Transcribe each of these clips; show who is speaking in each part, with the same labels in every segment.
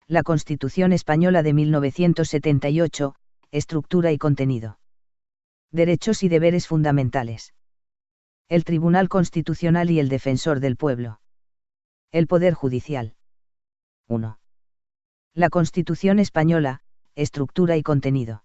Speaker 1: La Constitución Española de 1978, estructura y contenido. Derechos y deberes fundamentales. El Tribunal Constitucional y el Defensor del Pueblo. El Poder Judicial. 1. La Constitución Española, estructura y contenido.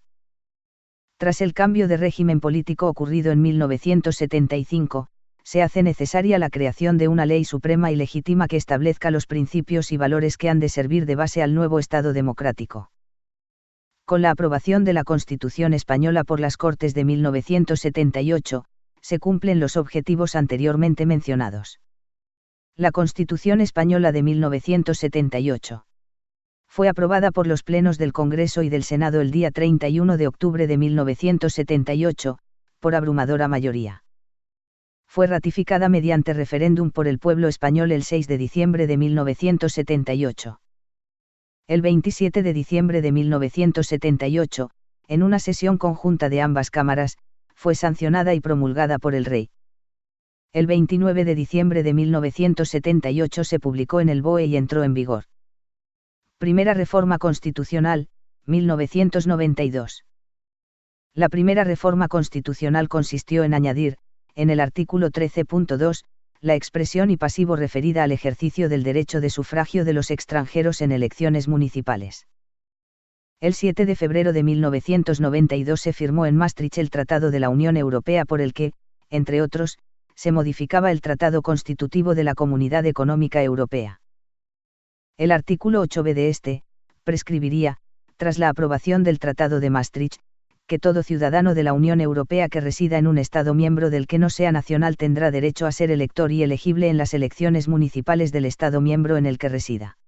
Speaker 1: Tras el cambio de régimen político ocurrido en 1975, se hace necesaria la creación de una ley suprema y legítima que establezca los principios y valores que han de servir de base al nuevo Estado democrático. Con la aprobación de la Constitución Española por las Cortes de 1978, se cumplen los objetivos anteriormente mencionados. La Constitución Española de 1978 fue aprobada por los plenos del Congreso y del Senado el día 31 de octubre de 1978, por abrumadora mayoría. Fue ratificada mediante referéndum por el pueblo español el 6 de diciembre de 1978. El 27 de diciembre de 1978, en una sesión conjunta de ambas cámaras, fue sancionada y promulgada por el Rey. El 29 de diciembre de 1978 se publicó en el BOE y entró en vigor. Primera Reforma Constitucional, 1992. La primera reforma constitucional consistió en añadir, en el artículo 13.2, la expresión y pasivo referida al ejercicio del derecho de sufragio de los extranjeros en elecciones municipales. El 7 de febrero de 1992 se firmó en Maastricht el Tratado de la Unión Europea por el que, entre otros, se modificaba el Tratado Constitutivo de la Comunidad Económica Europea. El artículo 8b de este, prescribiría, tras la aprobación del Tratado de Maastricht, que todo ciudadano de la Unión Europea que resida en un Estado miembro del que no sea nacional tendrá derecho a ser elector y elegible en las elecciones municipales del Estado miembro en el que resida.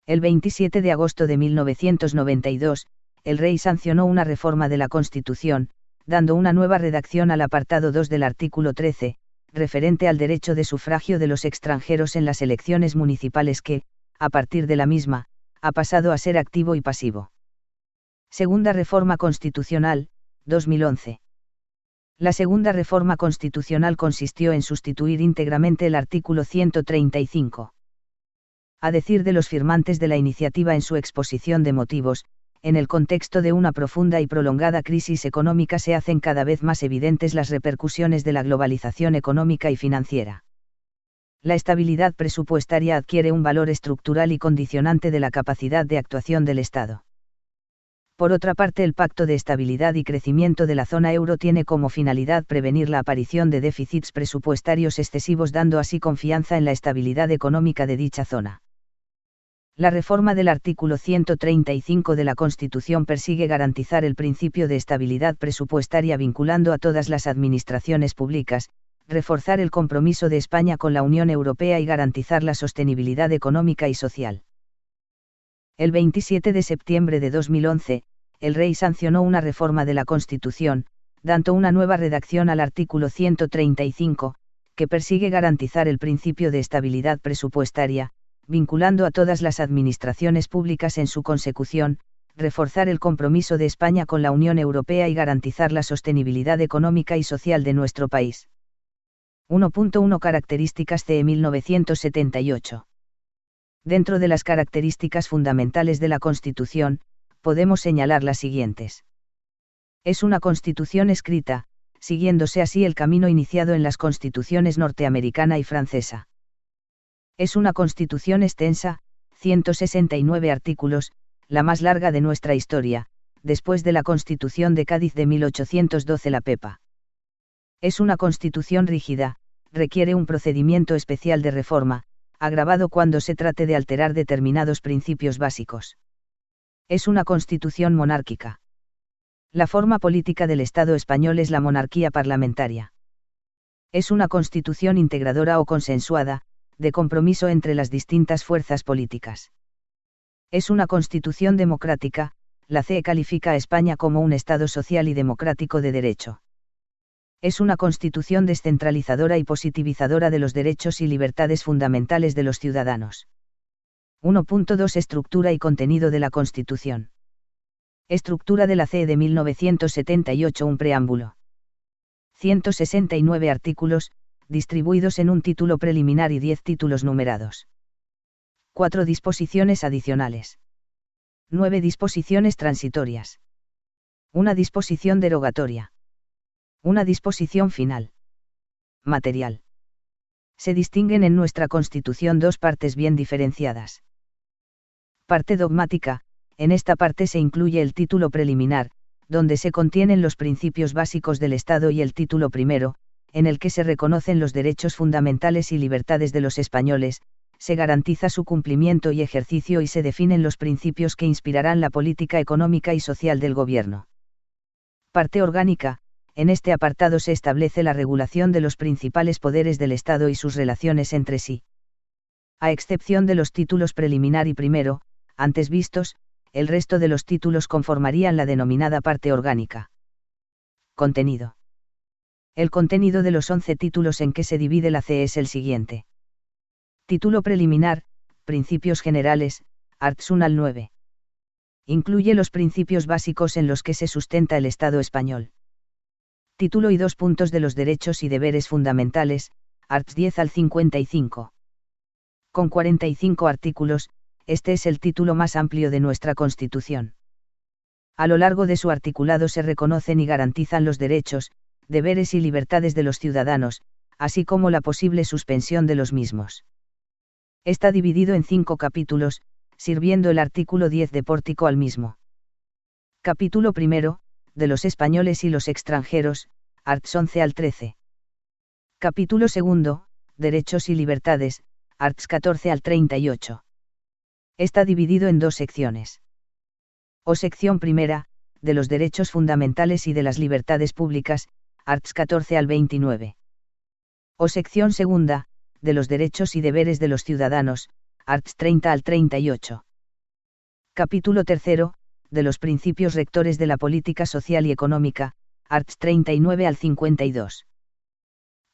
Speaker 1: El 27 de agosto de 1992, el Rey sancionó una reforma de la Constitución, dando una nueva redacción al apartado 2 del artículo 13, referente al derecho de sufragio de los extranjeros en las elecciones municipales que, a partir de la misma, ha pasado a ser activo y pasivo. Segunda Reforma Constitucional, 2011. La segunda reforma constitucional consistió en sustituir íntegramente el artículo 135. A decir de los firmantes de la iniciativa en su exposición de motivos, en el contexto de una profunda y prolongada crisis económica se hacen cada vez más evidentes las repercusiones de la globalización económica y financiera. La estabilidad presupuestaria adquiere un valor estructural y condicionante de la capacidad de actuación del Estado. Por otra parte, el Pacto de Estabilidad y Crecimiento de la zona euro tiene como finalidad prevenir la aparición de déficits presupuestarios excesivos, dando así confianza en la estabilidad económica de dicha zona. La reforma del artículo 135 de la Constitución persigue garantizar el principio de estabilidad presupuestaria vinculando a todas las administraciones públicas, reforzar el compromiso de España con la Unión Europea y garantizar la sostenibilidad económica y social. El 27 de septiembre de 2011, el Rey sancionó una reforma de la Constitución, dando una nueva redacción al artículo 135, que persigue garantizar el principio de estabilidad presupuestaria, vinculando a todas las administraciones públicas en su consecución, reforzar el compromiso de España con la Unión Europea y garantizar la sostenibilidad económica y social de nuestro país. 1.1 Características CE 1978. Dentro de las características fundamentales de la Constitución, podemos señalar las siguientes. Es una Constitución escrita, siguiéndose así el camino iniciado en las constituciones norteamericana y francesa. Es una Constitución extensa, 169 artículos, la más larga de nuestra historia, después de la Constitución de Cádiz de 1812 la Pepa. Es una Constitución rígida, requiere un procedimiento especial de reforma, agravado cuando se trate de alterar determinados principios básicos. Es una Constitución monárquica. La forma política del Estado español es la monarquía parlamentaria. Es una Constitución integradora o consensuada, de compromiso entre las distintas fuerzas políticas. Es una Constitución democrática, la CE califica a España como un Estado social y democrático de derecho. Es una Constitución descentralizadora y positivizadora de los derechos y libertades fundamentales de los ciudadanos. 1.2 Estructura y contenido de la Constitución. Estructura de la CE de 1978. Un preámbulo. 169 artículos, distribuidos en un título preliminar y 10 títulos numerados. 4 disposiciones adicionales. 9 disposiciones transitorias. Una disposición derogatoria. Una disposición final. Material. Se distinguen en nuestra Constitución dos partes bien diferenciadas. Parte dogmática: en esta parte se incluye el título preliminar, donde se contienen los principios básicos del Estado, y el título primero, en el que se reconocen los derechos fundamentales y libertades de los españoles, se garantiza su cumplimiento y ejercicio y se definen los principios que inspirarán la política económica y social del gobierno. Parte orgánica: en este apartado se establece la regulación de los principales poderes del Estado y sus relaciones entre sí. A excepción de los títulos preliminar y primero, antes vistos, el resto de los títulos conformarían la denominada parte orgánica. Contenido. El contenido de los 11 títulos en que se divide la CE es el siguiente. Título preliminar: Principios generales, arts 1 al 9. Incluye los principios básicos en los que se sustenta el Estado español. Título y 2 puntos de los derechos y deberes fundamentales, arts 10 al 55. Con 45 artículos, este es el título más amplio de nuestra Constitución. A lo largo de su articulado se reconocen y garantizan los derechos, deberes y libertades de los ciudadanos, así como la posible suspensión de los mismos. Está dividido en 5 capítulos, sirviendo el artículo 10 de pórtico al mismo. Capítulo primero: de los españoles y los extranjeros, arts 11 al 13. Capítulo segundo: derechos y libertades, arts 14 al 38. Está dividido en 2 secciones. O sección primera: de los derechos fundamentales y de las libertades públicas, arts 14 al 29. O sección segunda: de los derechos y deberes de los ciudadanos, arts 30 al 38. Capítulo tercero: de los principios rectores de la política social y económica, arts 39 al 52.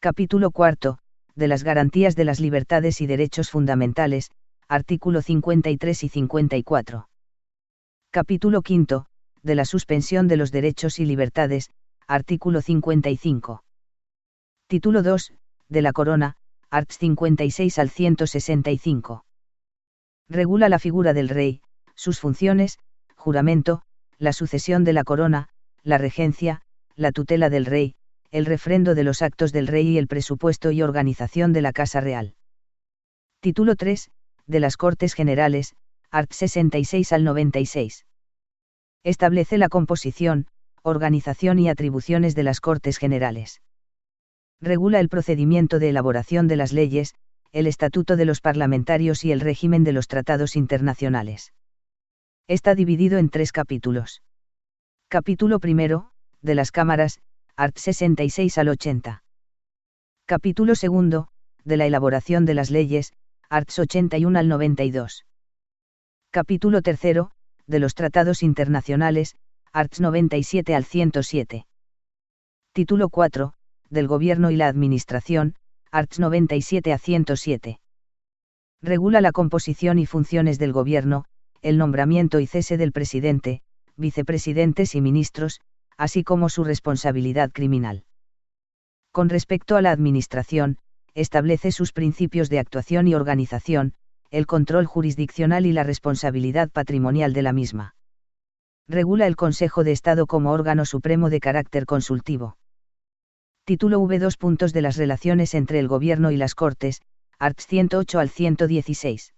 Speaker 1: Capítulo cuarto: de las garantías de las libertades y derechos fundamentales, artículo 53 y 54. Capítulo quinto: de la suspensión de los derechos y libertades, artículo 55. Título 2: de la corona, arts 56 al 165. Regula la figura del rey, sus funciones, juramento, la sucesión de la corona, la regencia, la tutela del rey, el refrendo de los actos del rey y el presupuesto y organización de la Casa Real. Título 3: de las Cortes Generales, art. 66 al 96. Establece la composición, organización y atribuciones de las Cortes Generales. Regula el procedimiento de elaboración de las leyes, el estatuto de los parlamentarios y el régimen de los tratados internacionales. Está dividido en 3 capítulos. Capítulo primero: de las cámaras, art. 66 al 80. Capítulo segundo: de la elaboración de las leyes, arts. 81 al 92. Capítulo tercero: de los tratados internacionales, arts. 97 al 107. Título 4: del gobierno y la administración, arts. 97 a 107. Regula la composición y funciones del gobierno, el nombramiento y cese del presidente, vicepresidentes y ministros, así como su responsabilidad criminal. Con respecto a la administración, establece sus principios de actuación y organización, el control jurisdiccional y la responsabilidad patrimonial de la misma. Regula el Consejo de Estado como órgano supremo de carácter consultivo. Título V: 2 puntos de las relaciones entre el Gobierno y las Cortes, arts. 108 al 116.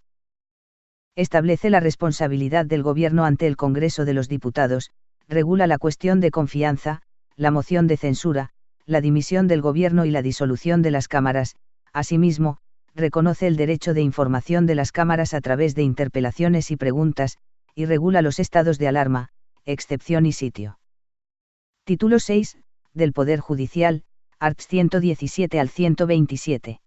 Speaker 1: Establece la responsabilidad del Gobierno ante el Congreso de los Diputados, regula la cuestión de confianza, la moción de censura, la dimisión del Gobierno y la disolución de las cámaras. Asimismo, reconoce el derecho de información de las cámaras a través de interpelaciones y preguntas, y regula los estados de alarma, excepción y sitio. Título 6: del Poder Judicial, arts. 117 al 127.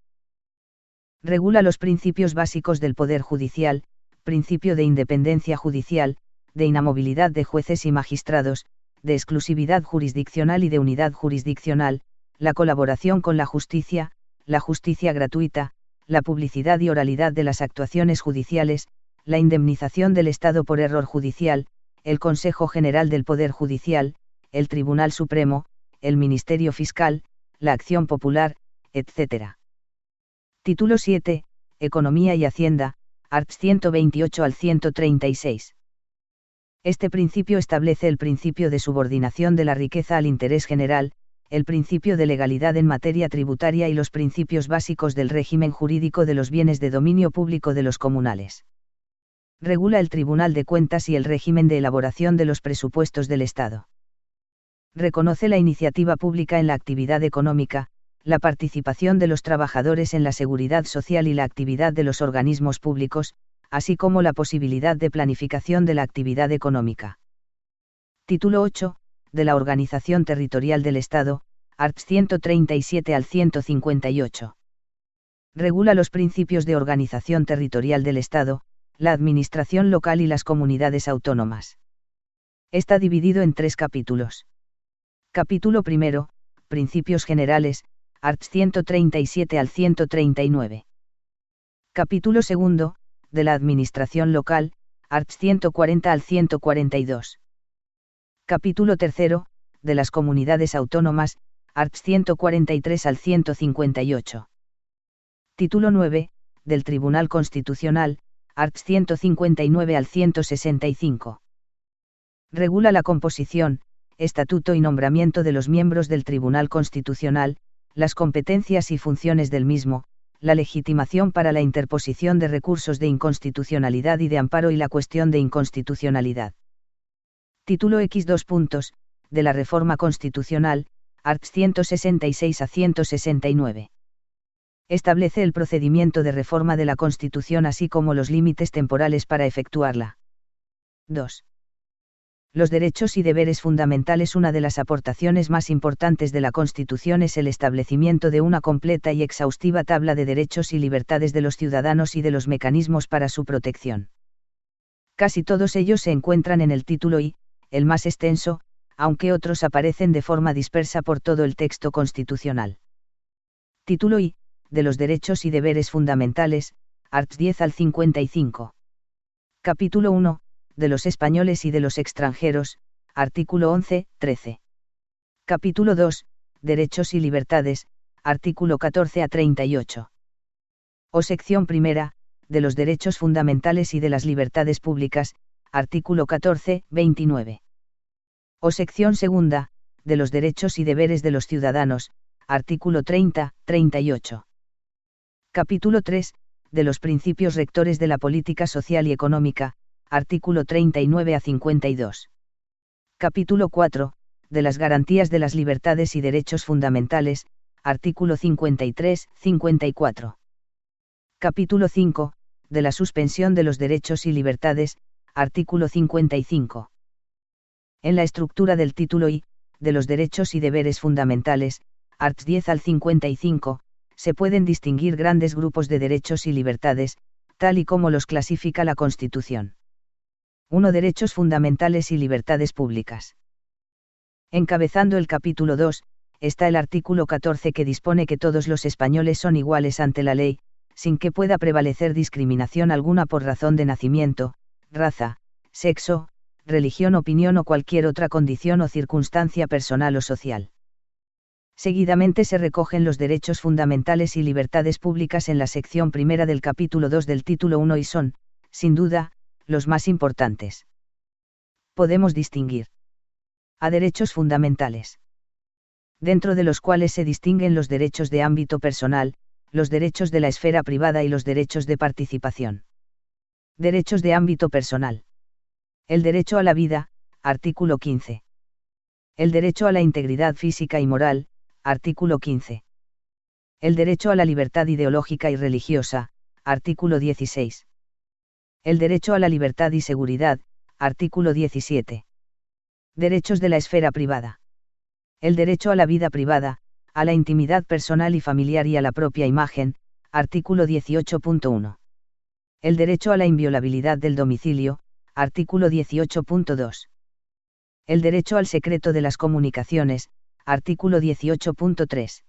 Speaker 1: Regula los principios básicos del Poder Judicial, principio de independencia judicial, de inamovilidad de jueces y magistrados, de exclusividad jurisdiccional y de unidad jurisdiccional, la colaboración con la justicia gratuita, la publicidad y oralidad de las actuaciones judiciales, la indemnización del Estado por error judicial, el Consejo General del Poder Judicial, el Tribunal Supremo, el Ministerio Fiscal, la acción popular, etc. Título 7: Economía y Hacienda, arts 128 al 136. Este principio establece el principio de subordinación de la riqueza al interés general, el principio de legalidad en materia tributaria y los principios básicos del régimen jurídico de los bienes de dominio público de los comunales. Regula el Tribunal de Cuentas y el régimen de elaboración de los presupuestos del Estado. Reconoce la iniciativa pública en la actividad económica, la participación de los trabajadores en la seguridad social y la actividad de los organismos públicos, así como la posibilidad de planificación de la actividad económica. Título 8, de la Organización Territorial del Estado, arts 137 al 158. Regula los principios de organización territorial del Estado, la administración local y las comunidades autónomas. Está dividido en 3 capítulos. Capítulo primero, Principios Generales, arts 137 al 139. Capítulo segundo, de la Administración Local, arts 140 al 142. Capítulo tercero, de las Comunidades Autónomas, arts 143 al 158. Título 9, del Tribunal Constitucional, arts 159 al 165. Regula la composición, estatuto y nombramiento de los miembros del Tribunal Constitucional, las competencias y funciones del mismo, la legitimación para la interposición de recursos de inconstitucionalidad y de amparo y la cuestión de inconstitucionalidad. Título X 2 puntos, de la Reforma Constitucional, arts 166 a 169. Establece el procedimiento de reforma de la Constitución así como los límites temporales para efectuarla. 2. Los derechos y deberes fundamentales. Una de las aportaciones más importantes de la Constitución es el establecimiento de una completa y exhaustiva tabla de derechos y libertades de los ciudadanos y de los mecanismos para su protección. Casi todos ellos se encuentran en el título I, el más extenso, aunque otros aparecen de forma dispersa por todo el texto constitucional. Título I, de los derechos y deberes fundamentales, arts 10 al 55. Capítulo 1, de los españoles y de los extranjeros, artículo 11, 13. Capítulo 2, derechos y libertades, artículo 14 a 38. O sección primera, de los derechos fundamentales y de las libertades públicas, artículo 14, 29. O sección segunda, de los derechos y deberes de los ciudadanos, artículo 30, 38. Capítulo 3, de los principios rectores de la política social y económica, artículo 39 a 52. Capítulo 4, de las garantías de las libertades y derechos fundamentales, artículo 53, 54. Capítulo 5, de la suspensión de los derechos y libertades, artículo 55. En la estructura del título I, de los derechos y deberes fundamentales, arts 10 al 55, se pueden distinguir grandes grupos de derechos y libertades, tal y como los clasifica la Constitución. 1. Derechos fundamentales y libertades públicas. Encabezando el capítulo 2, está el artículo 14 que dispone que todos los españoles son iguales ante la ley, sin que pueda prevalecer discriminación alguna por razón de nacimiento, raza, sexo, religión, opinión o cualquier otra condición o circunstancia personal o social. Seguidamente se recogen los derechos fundamentales y libertades públicas en la sección primera del capítulo 2 del título 1 y son, sin duda, los más importantes. Podemos distinguir a derechos fundamentales, dentro de los cuales se distinguen los derechos de ámbito personal, los derechos de la esfera privada y los derechos de participación. Derechos de ámbito personal. El derecho a la vida, artículo 15. El derecho a la integridad física y moral, artículo 15. El derecho a la libertad ideológica y religiosa, artículo 16. El derecho a la libertad y seguridad, artículo 17. Derechos de la esfera privada. El derecho a la vida privada, a la intimidad personal y familiar y a la propia imagen, artículo 18.1. El derecho a la inviolabilidad del domicilio, artículo 18.2. El derecho al secreto de las comunicaciones, artículo 18.3.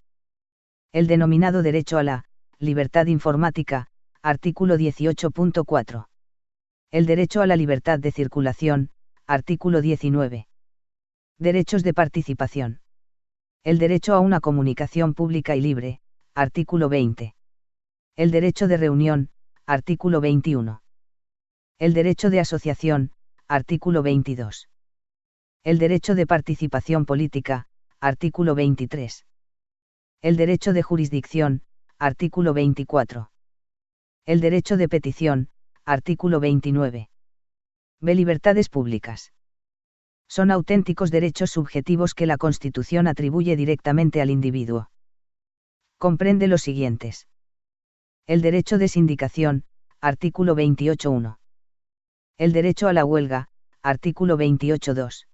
Speaker 1: El denominado derecho a la libertad informática, artículo 18.4. El derecho a la libertad de circulación, artículo 19. Derechos de participación. El derecho a una comunicación pública y libre, artículo 20. El derecho de reunión, artículo 21. El derecho de asociación, artículo 22. El derecho de participación política, artículo 23. El derecho de jurisdicción, artículo 24. El derecho de petición, artículo 29. B. Libertades públicas. Son auténticos derechos subjetivos que la Constitución atribuye directamente al individuo. Comprende los siguientes. El derecho de sindicación, artículo 28.1. El derecho a la huelga, artículo 28.2.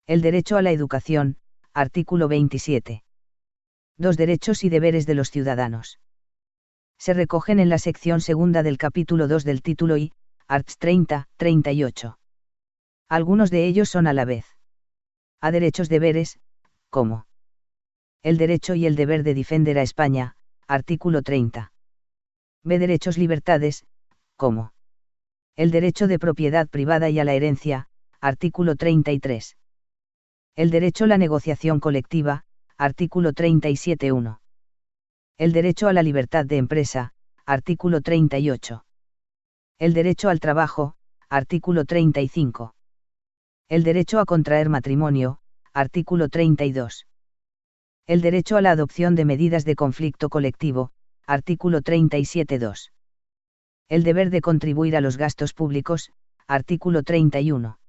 Speaker 1: El derecho a la educación, artículo 27. Dos derechos y deberes de los ciudadanos. Se recogen en la sección segunda del capítulo 2 del título I, arts 30, 38. Algunos de ellos son a la vez. A derechos deberes, como el derecho y el deber de defender a España, artículo 30. B. Derechos libertades, como el derecho de propiedad privada y a la herencia, artículo 33. El derecho a la negociación colectiva, artículo 37.1. El derecho a la libertad de empresa, artículo 38. El derecho al trabajo, artículo 35. El derecho a contraer matrimonio, artículo 32. El derecho a la adopción de medidas de conflicto colectivo, artículo 37.2. El deber de contribuir a los gastos públicos, artículo 31.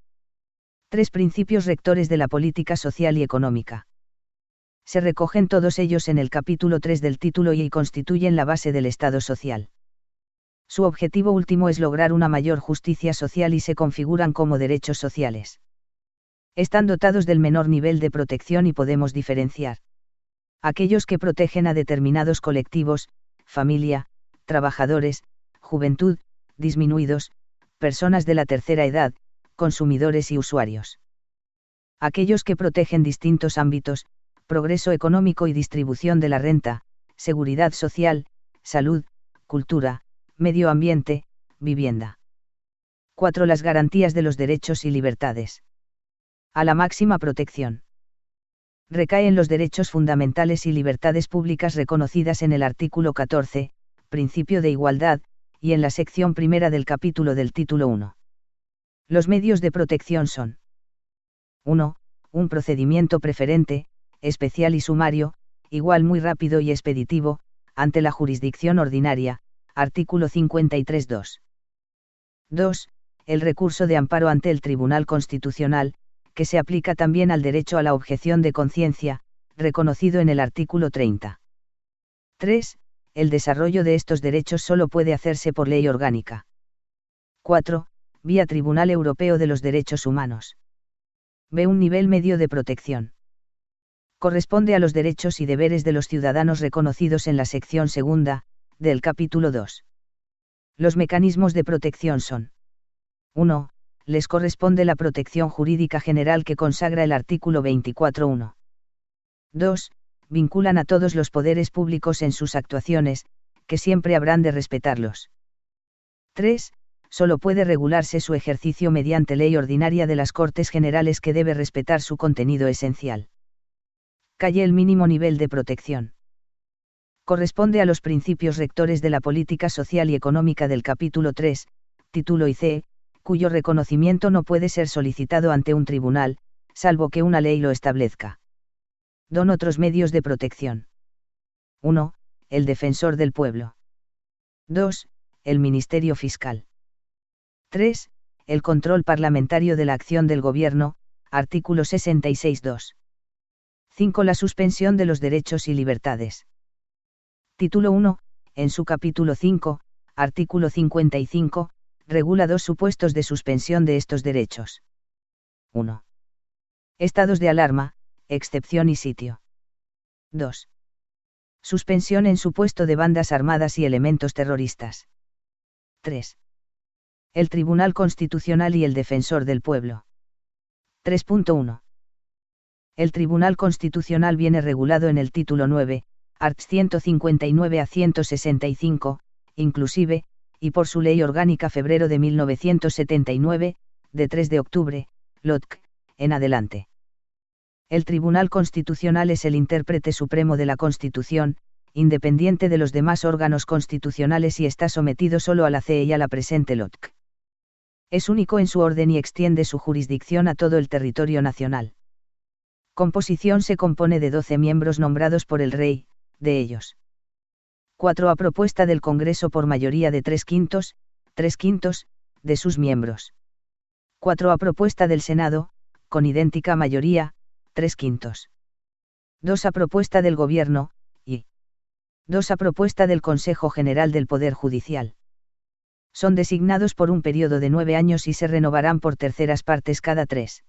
Speaker 1: Tres principios rectores de la política social y económica. Se recogen todos ellos en el capítulo 3 del título I y constituyen la base del Estado social. Su objetivo último es lograr una mayor justicia social y se configuran como derechos sociales. Están dotados del menor nivel de protección y podemos diferenciar aquellos que protegen a determinados colectivos, familia, trabajadores, juventud, disminuidos, personas de la tercera edad, consumidores y usuarios. Aquellos que protegen distintos ámbitos, progreso económico y distribución de la renta, seguridad social, salud, cultura, medio ambiente, vivienda. 4. Las garantías de los derechos y libertades. A la máxima protección. Recaen los derechos fundamentales y libertades públicas reconocidas en el artículo 14, principio de igualdad, y en la sección primera del capítulo del título 1. Los medios de protección son: 1. Un procedimiento preferente, especial y sumario, igual muy rápido y expeditivo, ante la jurisdicción ordinaria, artículo 53.2. 2. El recurso de amparo ante el Tribunal Constitucional, que se aplica también al derecho a la objeción de conciencia, reconocido en el artículo 30. 3. El desarrollo de estos derechos solo puede hacerse por ley orgánica. 4. Vía Tribunal Europeo de los Derechos Humanos. B. Un nivel medio de protección. Corresponde a los derechos y deberes de los ciudadanos reconocidos en la sección segunda, del capítulo 2. Los mecanismos de protección son: 1. Les corresponde la protección jurídica general que consagra el artículo 24.1. 2. Vinculan a todos los poderes públicos en sus actuaciones, que siempre habrán de respetarlos. 3. Solo puede regularse su ejercicio mediante ley ordinaria de las Cortes Generales que debe respetar su contenido esencial. Calle el mínimo nivel de protección. Corresponde a los principios rectores de la política social y económica del capítulo 3, título IC, cuyo reconocimiento no puede ser solicitado ante un tribunal, salvo que una ley lo establezca. Don otros medios de protección. 1. El defensor del pueblo. 2. El Ministerio Fiscal. 3. El control parlamentario de la acción del gobierno, artículo 66.2. 5. La suspensión de los derechos y libertades. Título 1, en su capítulo 5, artículo 55, regula dos supuestos de suspensión de estos derechos. 1. Estados de alarma, excepción y sitio. 2. Suspensión en supuesto de bandas armadas y elementos terroristas. 3. El Tribunal Constitucional y el Defensor del Pueblo. 3.1. El Tribunal Constitucional viene regulado en el título 9, arts 159 a 165, inclusive, y por su ley orgánica febrero de 1979, de 3 de octubre, LOTC, en adelante. El Tribunal Constitucional es el intérprete supremo de la Constitución, independiente de los demás órganos constitucionales y está sometido solo a la CE y a la presente LOTC. Es único en su orden y extiende su jurisdicción a todo el territorio nacional. Composición: se compone de 12 miembros nombrados por el Rey, de ellos 4 a propuesta del Congreso por mayoría de 3/5, de sus miembros. 4 a propuesta del Senado, con idéntica mayoría, 3/5. 2 a propuesta del Gobierno, y 2 a propuesta del Consejo General del Poder Judicial. Son designados por un periodo de 9 años y se renovarán por terceras partes cada 3.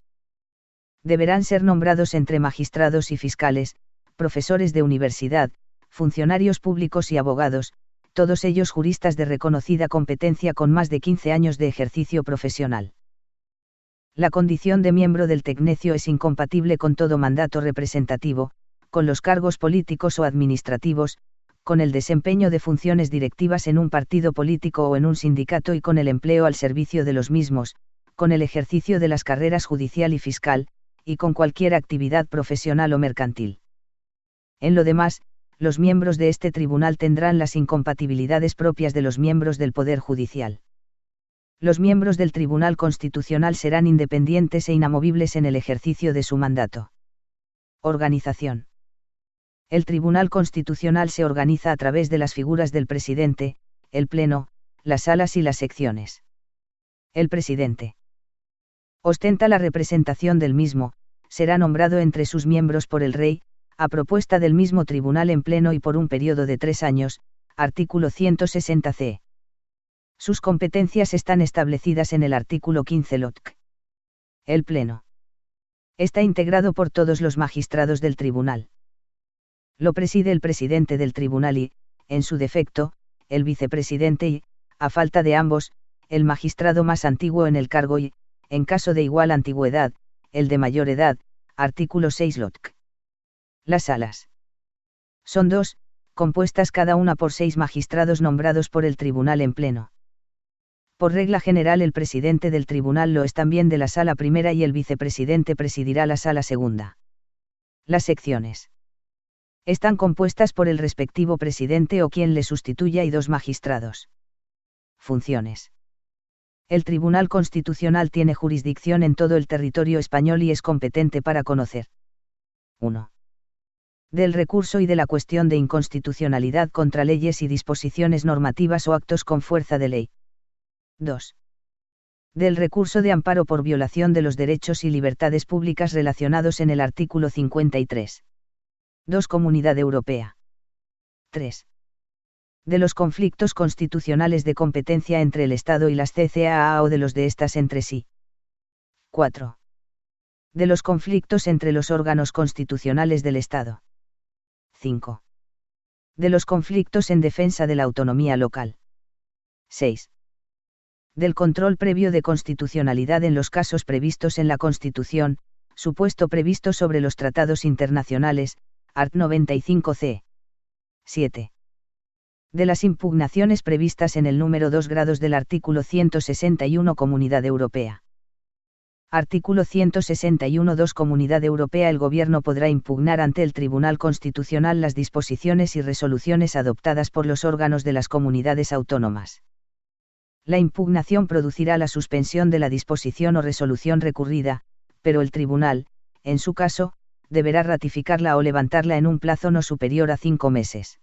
Speaker 1: Deberán ser nombrados entre magistrados y fiscales, profesores de universidad, funcionarios públicos y abogados, todos ellos juristas de reconocida competencia con más de 15 años de ejercicio profesional. La condición de miembro del Tecnecio es incompatible con todo mandato representativo, con los cargos políticos o administrativos, con el desempeño de funciones directivas en un partido político o en un sindicato y con el empleo al servicio de los mismos, con el ejercicio de las carreras judicial y fiscal, y con cualquier actividad profesional o mercantil. En lo demás, los miembros de este tribunal tendrán las incompatibilidades propias de los miembros del Poder Judicial. Los miembros del Tribunal Constitucional serán independientes e inamovibles en el ejercicio de su mandato. Organización. El Tribunal Constitucional se organiza a través de las figuras del presidente, el Pleno, las salas y las secciones. El presidente ostenta la representación del mismo, será nombrado entre sus miembros por el Rey, a propuesta del mismo tribunal en pleno y por un periodo de 3 años, artículo 160c. Sus competencias están establecidas en el artículo 15 LOTC. El Pleno está integrado por todos los magistrados del tribunal. Lo preside el presidente del tribunal y, en su defecto, el vicepresidente y, a falta de ambos, el magistrado más antiguo en el cargo y, en caso de igual antigüedad, el de mayor edad, artículo 6 LOTC. Las salas son 2, compuestas cada una por 6 magistrados nombrados por el tribunal en pleno. Por regla general el presidente del tribunal lo es también de la sala primera y el vicepresidente presidirá la sala segunda. Las secciones están compuestas por el respectivo presidente o quien le sustituya y 2 magistrados. Funciones. El Tribunal Constitucional tiene jurisdicción en todo el territorio español y es competente para conocer 1. Del recurso y de la cuestión de inconstitucionalidad contra leyes y disposiciones normativas o actos con fuerza de ley. 2. Del recurso de amparo por violación de los derechos y libertades públicas relacionados en el artículo 53. 2. Comunidad Europea. 3. De los conflictos constitucionales de competencia entre el Estado y las CCAA o de los de estas entre sí. 4. De los conflictos entre los órganos constitucionales del Estado. 5. De los conflictos en defensa de la autonomía local. 6. Del control previo de constitucionalidad en los casos previstos en la Constitución, supuesto previsto sobre los tratados internacionales, art. 95c. 7. De las impugnaciones previstas en el número 2 grados del artículo 161 Comunidad Europea. Artículo 161 2 Comunidad Europea. El Gobierno podrá impugnar ante el Tribunal Constitucional las disposiciones y resoluciones adoptadas por los órganos de las comunidades autónomas. La impugnación producirá la suspensión de la disposición o resolución recurrida, pero el Tribunal, en su caso, deberá ratificarla o levantarla en un plazo no superior a 5 meses.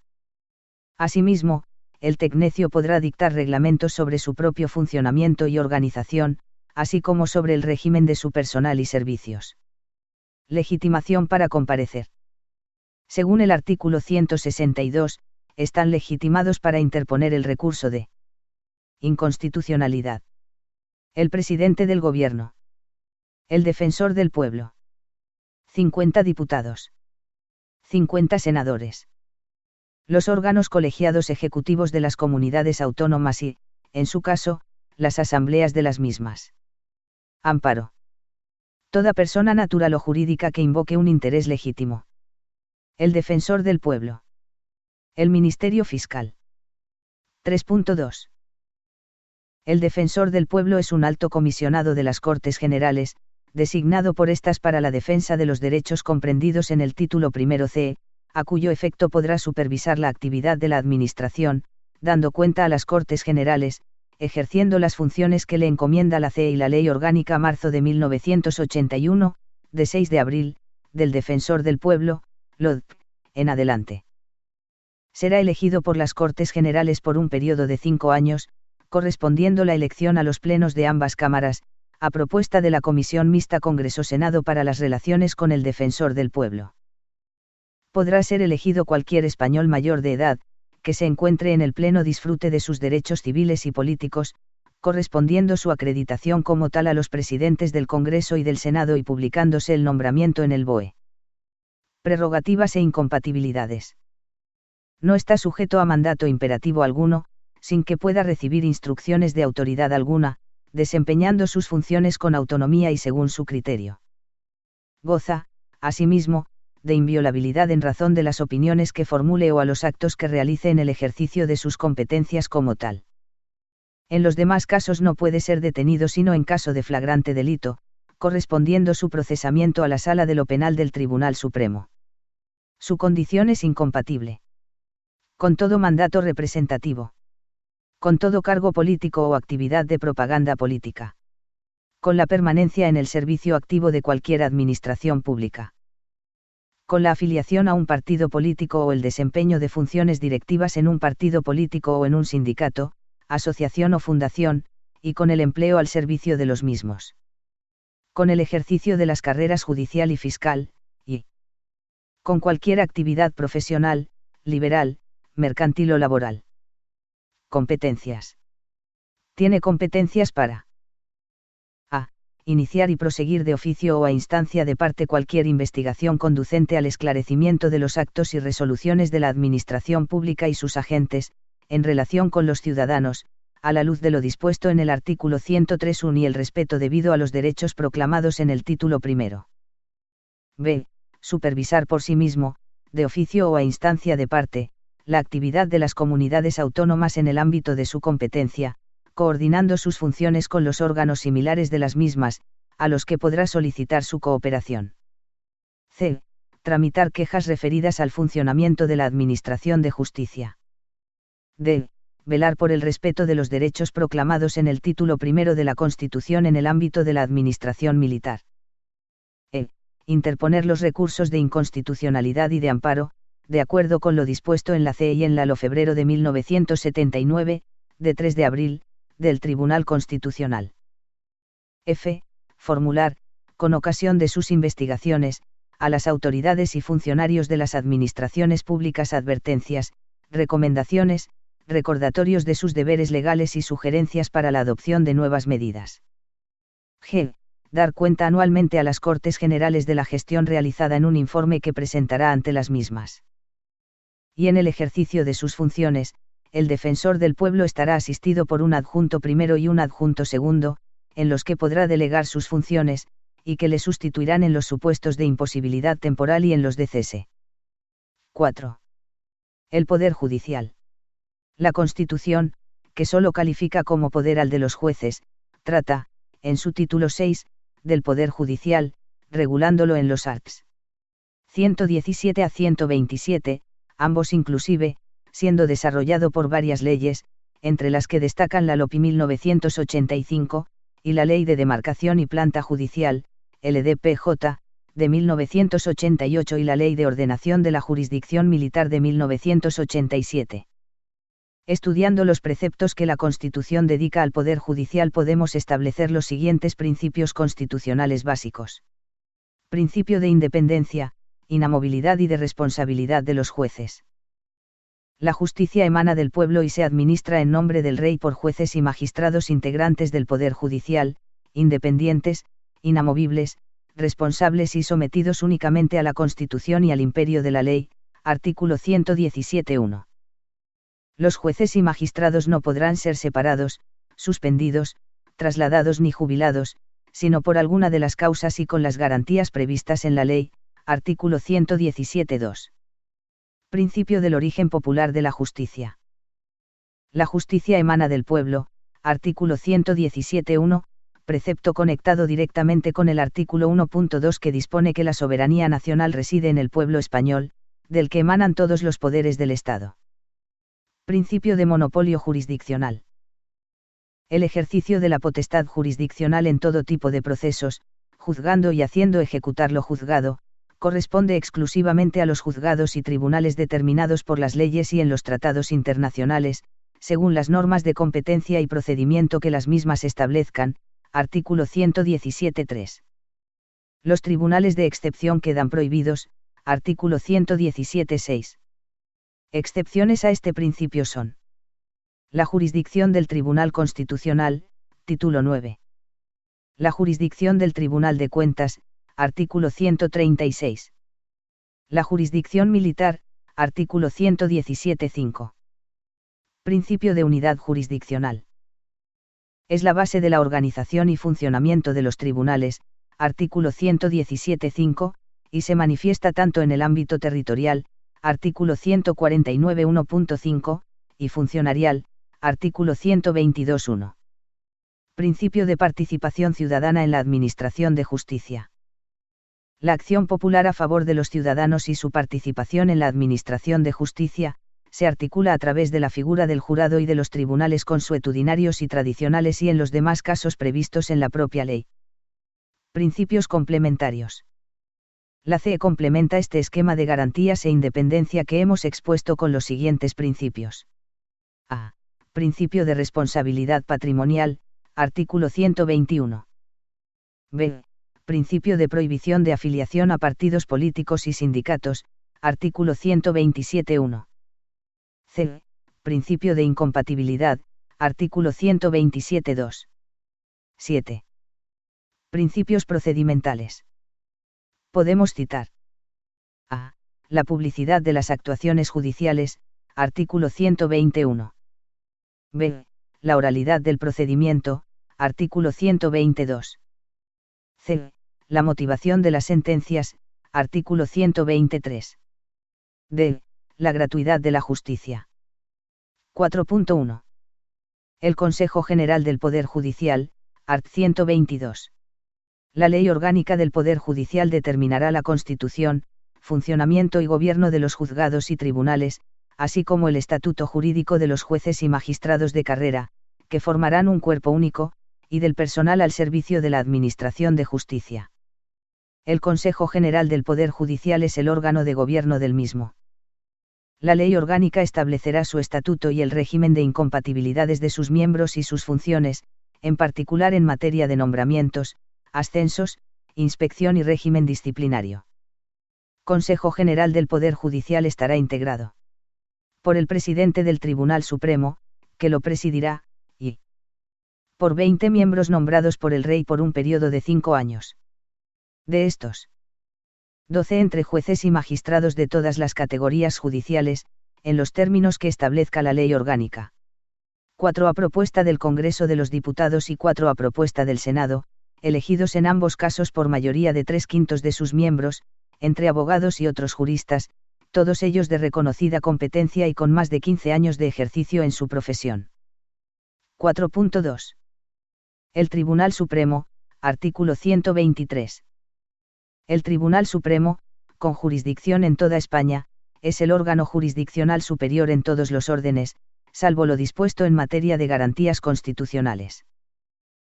Speaker 1: Asimismo, el Tecnecio podrá dictar reglamentos sobre su propio funcionamiento y organización, así como sobre el régimen de su personal y servicios. Legitimación para comparecer. Según el artículo 162, están legitimados para interponer el recurso de inconstitucionalidad el presidente del Gobierno, el defensor del pueblo, 50 diputados, 50 senadores, los órganos colegiados ejecutivos de las comunidades autónomas y, en su caso, las asambleas de las mismas. Amparo. Toda persona natural o jurídica que invoque un interés legítimo. El defensor del pueblo. El Ministerio Fiscal. 3.2. El defensor del pueblo es un alto comisionado de las Cortes Generales, designado por estas para la defensa de los derechos comprendidos en el título primero c, a cuyo efecto podrá supervisar la actividad de la Administración, dando cuenta a las Cortes Generales, ejerciendo las funciones que le encomienda la CE y la Ley Orgánica marzo de 1981, de 6 de abril, del Defensor del Pueblo, LODP, en adelante. Será elegido por las Cortes Generales por un periodo de 5 años, correspondiendo la elección a los plenos de ambas cámaras, a propuesta de la Comisión Mixta Congreso-Senado para las relaciones con el Defensor del Pueblo. Podrá ser elegido cualquier español mayor de edad, que se encuentre en el pleno disfrute de sus derechos civiles y políticos, correspondiendo su acreditación como tal a los presidentes del Congreso y del Senado y publicándose el nombramiento en el BOE. Prerrogativas e incompatibilidades. No está sujeto a mandato imperativo alguno, sin que pueda recibir instrucciones de autoridad alguna, desempeñando sus funciones con autonomía y según su criterio. Goza, asimismo, de inviolabilidad en razón de las opiniones que formule o a los actos que realice en el ejercicio de sus competencias como tal. En los demás casos no puede ser detenido sino en caso de flagrante delito, correspondiendo su procesamiento a la Sala de lo Penal del Tribunal Supremo. Su condición es incompatible con todo mandato representativo, con todo cargo político o actividad de propaganda política, con la permanencia en el servicio activo de cualquier administración pública, con la afiliación a un partido político o el desempeño de funciones directivas en un partido político o en un sindicato, asociación o fundación, y con el empleo al servicio de los mismos, con el ejercicio de las carreras judicial y fiscal, y con cualquier actividad profesional, liberal, mercantil o laboral. Competencias. Tiene competencias para a. Iniciar y proseguir de oficio o a instancia de parte cualquier investigación conducente al esclarecimiento de los actos y resoluciones de la Administración Pública y sus agentes, en relación con los ciudadanos, a la luz de lo dispuesto en el artículo 103.1 y el respeto debido a los derechos proclamados en el título primero. b. Supervisar por sí mismo, de oficio o a instancia de parte, la actividad de las comunidades autónomas en el ámbito de su competencia, coordinando sus funciones con los órganos similares de las mismas, a los que podrá solicitar su cooperación. c. Tramitar quejas referidas al funcionamiento de la Administración de Justicia. d. Velar por el respeto de los derechos proclamados en el título primero de la Constitución en el ámbito de la Administración Militar. e. Interponer los recursos de inconstitucionalidad y de amparo, de acuerdo con lo dispuesto en la CE y en la LO febrero de 1979, de 3 de abril, del Tribunal Constitucional. f. Formular, con ocasión de sus investigaciones, a las autoridades y funcionarios de las administraciones públicas advertencias, recomendaciones, recordatorios de sus deberes legales y sugerencias para la adopción de nuevas medidas. g. Dar cuenta anualmente a las Cortes Generales de la gestión realizada en un informe que presentará ante las mismas. Y en el ejercicio de sus funciones, el Defensor del Pueblo estará asistido por un adjunto primero y un adjunto segundo, en los que podrá delegar sus funciones, y que le sustituirán en los supuestos de imposibilidad temporal y en los de cese. 4. El Poder Judicial. La Constitución, que solo califica como poder al de los jueces, trata, en su título 6, del Poder Judicial, regulándolo en los arts. 117 a 127, ambos inclusive, siendo desarrollado por varias leyes, entre las que destacan la LOPI 1985, y la Ley de Demarcación y Planta Judicial, LDPJ, de 1988 y la Ley de Ordenación de la Jurisdicción Militar de 1987. Estudiando los preceptos que la Constitución dedica al Poder Judicial podemos establecer los siguientes principios constitucionales básicos. Principio de independencia, inamovilidad y de responsabilidad de los jueces. La justicia emana del pueblo y se administra en nombre del Rey por jueces y magistrados integrantes del Poder Judicial, independientes, inamovibles, responsables y sometidos únicamente a la Constitución y al imperio de la ley, artículo 117.1. Los jueces y magistrados no podrán ser separados, suspendidos, trasladados ni jubilados, sino por alguna de las causas y con las garantías previstas en la ley, artículo 117.2. Principio del origen popular de la justicia. La justicia emana del pueblo, artículo 117.1, precepto conectado directamente con el artículo 1.2 que dispone que la soberanía nacional reside en el pueblo español, del que emanan todos los poderes del Estado. Principio de monopolio jurisdiccional. El ejercicio de la potestad jurisdiccional en todo tipo de procesos, juzgando y haciendo ejecutar lo juzgado, corresponde exclusivamente a los juzgados y tribunales determinados por las leyes y en los tratados internacionales, según las normas de competencia y procedimiento que las mismas establezcan, artículo 117.3. Los tribunales de excepción quedan prohibidos, artículo 117.6. Excepciones a este principio son: la jurisdicción del Tribunal Constitucional, título 9. La jurisdicción del Tribunal de Cuentas, artículo 136. La jurisdicción militar, artículo 117.5. Principio de unidad jurisdiccional. Es la base de la organización y funcionamiento de los tribunales, artículo 117.5, y se manifiesta tanto en el ámbito territorial, artículo 149.1.5, y funcionarial, artículo 122.1. Principio de participación ciudadana en la administración de justicia. La acción popular a favor de los ciudadanos y su participación en la administración de justicia, se articula a través de la figura del jurado y de los tribunales consuetudinarios y tradicionales y en los demás casos previstos en la propia ley. Principios complementarios. La CE complementa este esquema de garantías e independencia que hemos expuesto con los siguientes principios. A. Principio de responsabilidad patrimonial, artículo 121. B. Principio de prohibición de afiliación a partidos políticos y sindicatos, artículo 127.1. C. Principio de incompatibilidad, artículo 127.2. 7. Principios procedimentales. Podemos citar: a. La publicidad de las actuaciones judiciales, artículo 121. b. La oralidad del procedimiento, artículo 122. c. La motivación de las sentencias, artículo 123. d. La gratuidad de la justicia. 4.1. El Consejo General del Poder Judicial, art. 122. La Ley Orgánica del Poder Judicial determinará la constitución, funcionamiento y gobierno de los juzgados y tribunales, así como el estatuto jurídico de los jueces y magistrados de carrera, que formarán un cuerpo único, y del personal al servicio de la Administración de Justicia. El Consejo General del Poder Judicial es el órgano de gobierno del mismo. La Ley Orgánica establecerá su estatuto y el régimen de incompatibilidades de sus miembros y sus funciones, en particular en materia de nombramientos, ascensos, inspección y régimen disciplinario. Consejo General del Poder Judicial estará integrado por el presidente del Tribunal Supremo, que lo presidirá, y por 20 miembros nombrados por el Rey por un periodo de 5 años. De estos, 12 entre jueces y magistrados de todas las categorías judiciales, en los términos que establezca la Ley Orgánica. 4 a propuesta del Congreso de los Diputados y 4 a propuesta del Senado, elegidos en ambos casos por mayoría de 3/5 de sus miembros, entre abogados y otros juristas, todos ellos de reconocida competencia y con más de 15 años de ejercicio en su profesión. 4.2. El Tribunal Supremo, artículo 123. El Tribunal Supremo, con jurisdicción en toda España, es el órgano jurisdiccional superior en todos los órdenes, salvo lo dispuesto en materia de garantías constitucionales.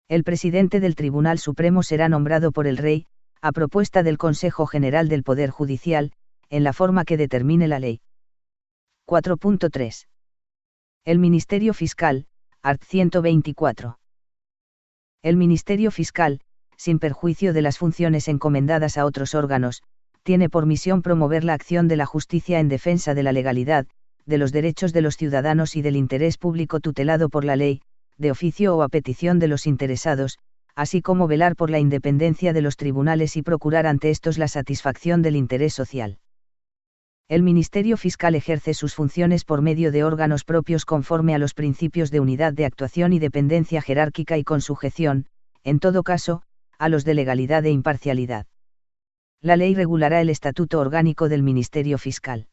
Speaker 1: El presidente del Tribunal Supremo será nombrado por el Rey, a propuesta del Consejo General del Poder Judicial, en la forma que determine la ley. 4.3. El Ministerio Fiscal, art. 124. El Ministerio Fiscal, sin perjuicio de las funciones encomendadas a otros órganos, tiene por misión promover la acción de la justicia en defensa de la legalidad, de los derechos de los ciudadanos y del interés público tutelado por la ley, de oficio o a petición de los interesados, así como velar por la independencia de los tribunales y procurar ante estos la satisfacción del interés social. El Ministerio Fiscal ejerce sus funciones por medio de órganos propios conforme a los principios de unidad de actuación y dependencia jerárquica y con sujeción, en todo caso, a los de legalidad e imparcialidad. La ley regulará el estatuto orgánico del Ministerio Fiscal.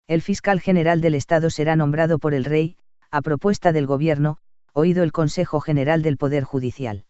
Speaker 1: El Fiscal General del Estado será nombrado por el Rey, a propuesta del Gobierno, oído el Consejo General del Poder Judicial.